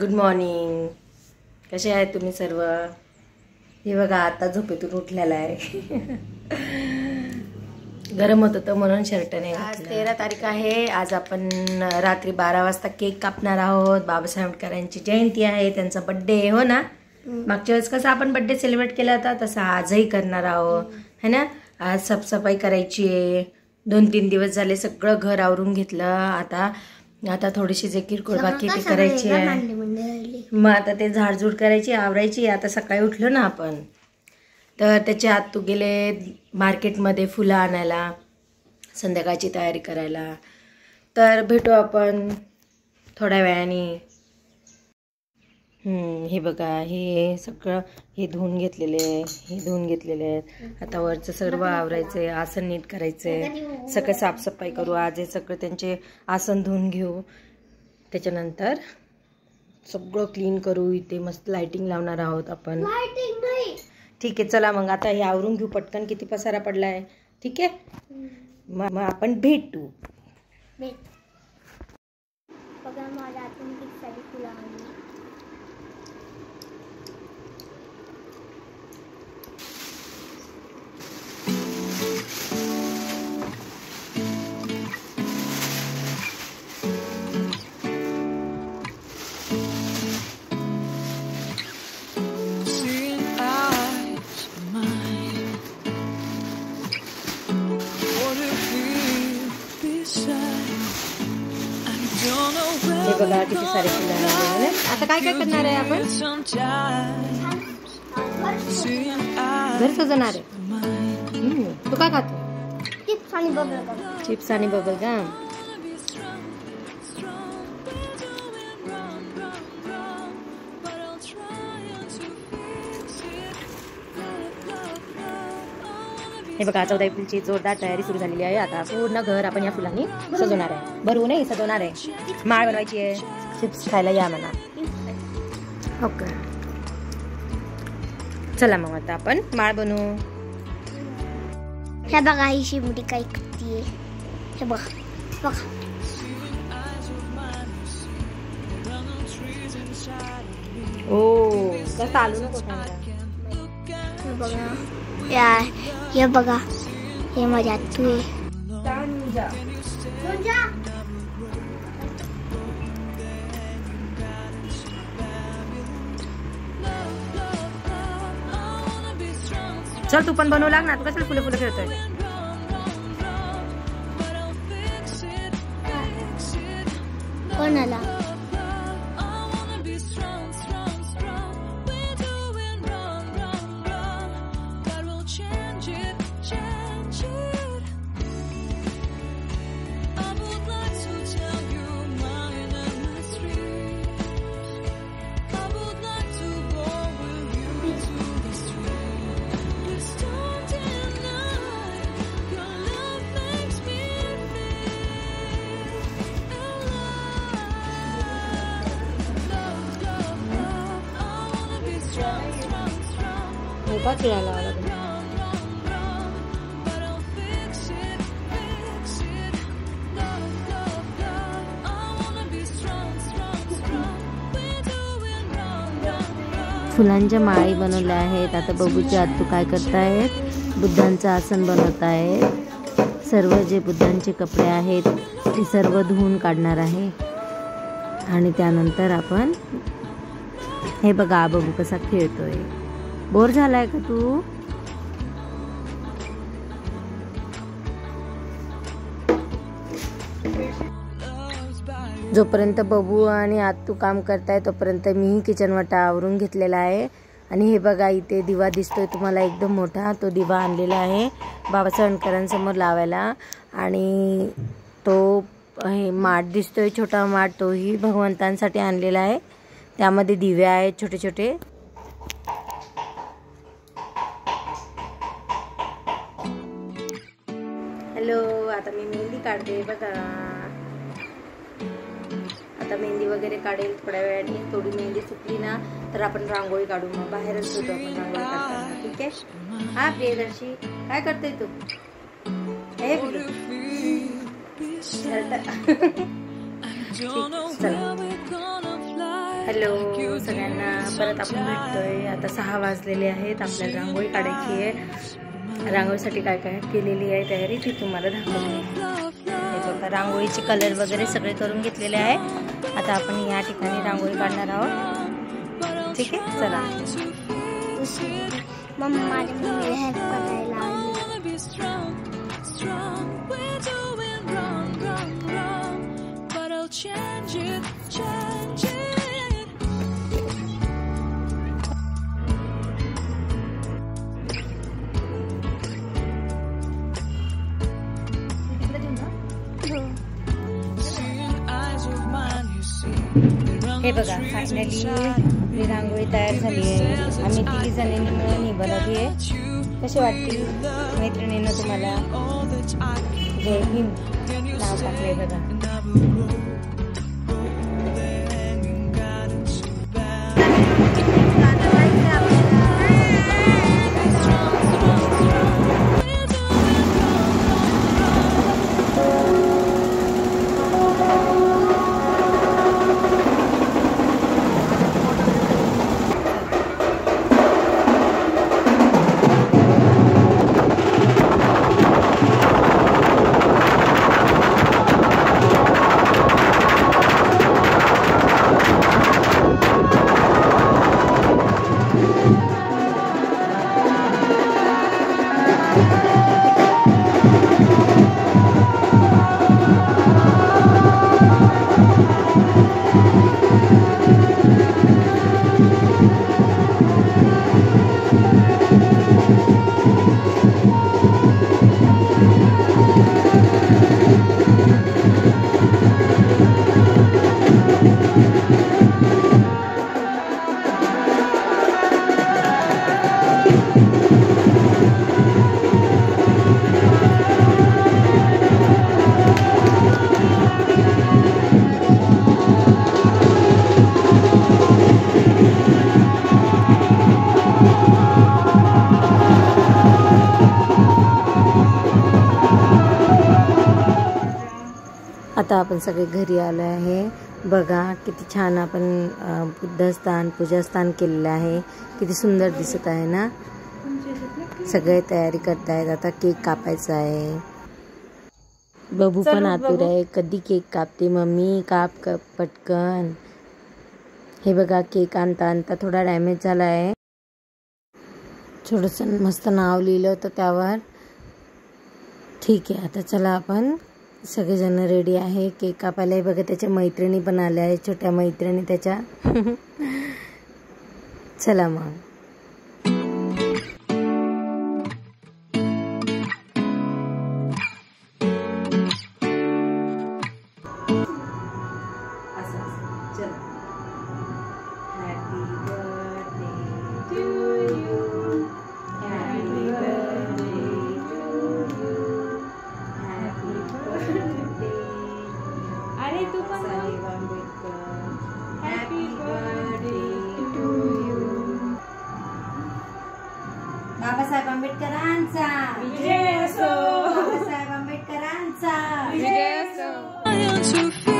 Good morning. कसे आहेत तुम्ही सर्व? हे बघा आता झोपेतून उठलेला आहे. गरम होत होतं म्हणून शर्ट नाही. आज 13 तारीख आहे. आज आपण रात्री 12 वाजता केक कापणार आहोत. बाबासाहेब आंबेडकरांची जयंती आहे, त्यांचा बर्थडे हो ना. मागच्या वेळेस कसं आपण बर्थडे सेलिब्रेट केला होता तसा आजही करणार आहोत है ना. आज साफसफाई करायची आहे. 2-3 दिवस झाले सगळं घर आवरून घेतलं. आता थोडीशी जे किरकोळ बाकी ते करायची आहे. मग आता ते झाडझूड करायची, आवरायची. आता सकाळी उठलो ना आपण, तर त्याच्या आत तू गेले मार्केटमध्ये फुलं आणायला, संध्याकाळची तयारी करायला. तर भेटू आपण थोड्या वेळाने. हे बघा, हे सगळं हे धुवून घेतलेले आहेत. आता वरचं सर्व आवरायचं आहे, आसन नीट करायचं आहे, सगळं साफसफाई करू. आज हे सगळं त्यांचे आसन धुवून घेऊ, त्याच्यानंतर सगळं क्लीन करू. इथे मस्त लाइटिंग लावणार आहोत आपण. ठीक आहे, चला मग आता हे आवरून घेऊ पटकन. किती पसारा पडला आहे. ठीक आहे, मग आपण भेटू. हे बघा किती सारे फुलं आले. आता काय काय करणार आहे आपण? घर सजवणार आहे. तू काय खातो? चिप्स आणि बबल गम. हे बघा 14 एप्रिलची जोरदार तयारी सुरू झालेली आहे. आता पूर्ण घर आपण या फुलांनी सजवणार आहे. भरवू नाही, सजवणार आहे. माळ बनवायची आहे. चिप्स खायला या म्हणा. ओके, चला मग आता आपण माळ बनवू. हे बघा ही शिमटी काय करतीये. हे बघा बघा. ओ का चालू नको सांगा. हे बघा हे बघा, हे माझ्या तू चल, तू पण बनवू लाग ना. तू कसं फुलं फुलं खेळतोय. कोणाला फिरायला आला. फुलांच्या माळी बनवल्या आहेत. आता बबूचे आत्तू काय करतायत? बुद्धांचं आसन बनवत आहेत. सर्व जे बुद्धांचे कपडे आहेत ते सर्व धुवून काढणार आहे. आणि त्यानंतर आपण हे बघा बबू कसा खेळतोय. बोर झालाय का तू? जोपर्यंत बबू आणि आत्तू काम करताय तोपर्यंत मीही किचन वाटा आवरून घेतलेला आहे. आणि हे बघा इथे दिवा दिसतोय तुम्हाला एकदम मोठा. तो दिवा आणलेला आहे बाबासाहेब आंबेडकरांसमोर लावायला. आणि तो हे माठ दिसतोय छोटा माठ, तोही भगवंतांसाठी आणलेला आहे. त्यामध्ये दिवे आहेत छोटे छोटे. हॅलो, आता मी मेहंदी काढते बघा. आता मेहंदी वगैरे काढेल थोड्या वेळाने. थोडी मेहंदी सुकली ना तर आपण रांगोळी काढू. मग बाहेरच होतो आपण रांगोळी काढताना. ठीक आहे. हा प्रियदर्शी, काय करते तू? हे चला. हॅलो सगळ्यांना, परत आपण भेटतोय. आता 6 वाजलेले आहेत. आपल्याला रांगोळी काढायची आहे. रांगोळीसाठी काय काय केलेली आहे तयारी ती तुम्हाला दाखवते. हे बघा, रांगोळीचे कलर वगैरे सगळे करून घेतलेले आहे. आता आपण या ठिकाणी रांगोळी काढणार आहोत. ठीक आहे, चला. मम्मा माझी हेल्प करायला लागली. हे बघा, फायनली आपली रांगोळी तयार झाली आहे. आम्ही 3 जणींनी मिळून ही बनवली आहे. कशी वाटली मैत्रिणींना तुम्हाला? जय भीम नाव टाकलंय बघा. आता आपण सगळे घरी आलो आहे. बघा किती छान आपण बुद्धस्थान पूजास्थान केलेलं आहे. किती सुंदर दिसत आहे ना. सगळे तयारी करतायत. आता केक कापायचा आहे. बबू पण आतुर आहे. कधी केक कापते मम्मी, काप पटकन. हे बघा, केक आणता आणता थोडा डॅमेज झाला आहे. थोडंसं मस्त नाव लिहिलं होतं त्यावर. ठीक आहे, आता चला आपण सगळेजण रेडी आहे केक कापायला. बघा, त्याच्या मैत्रिणी पण आल्या आहे, छोट्या मैत्रिणी त्याच्या. चला मग. बाबासाहेब आंबेडकरांचा विजय असो. बाबासाहेब आंबेडकरांचा विजय असो.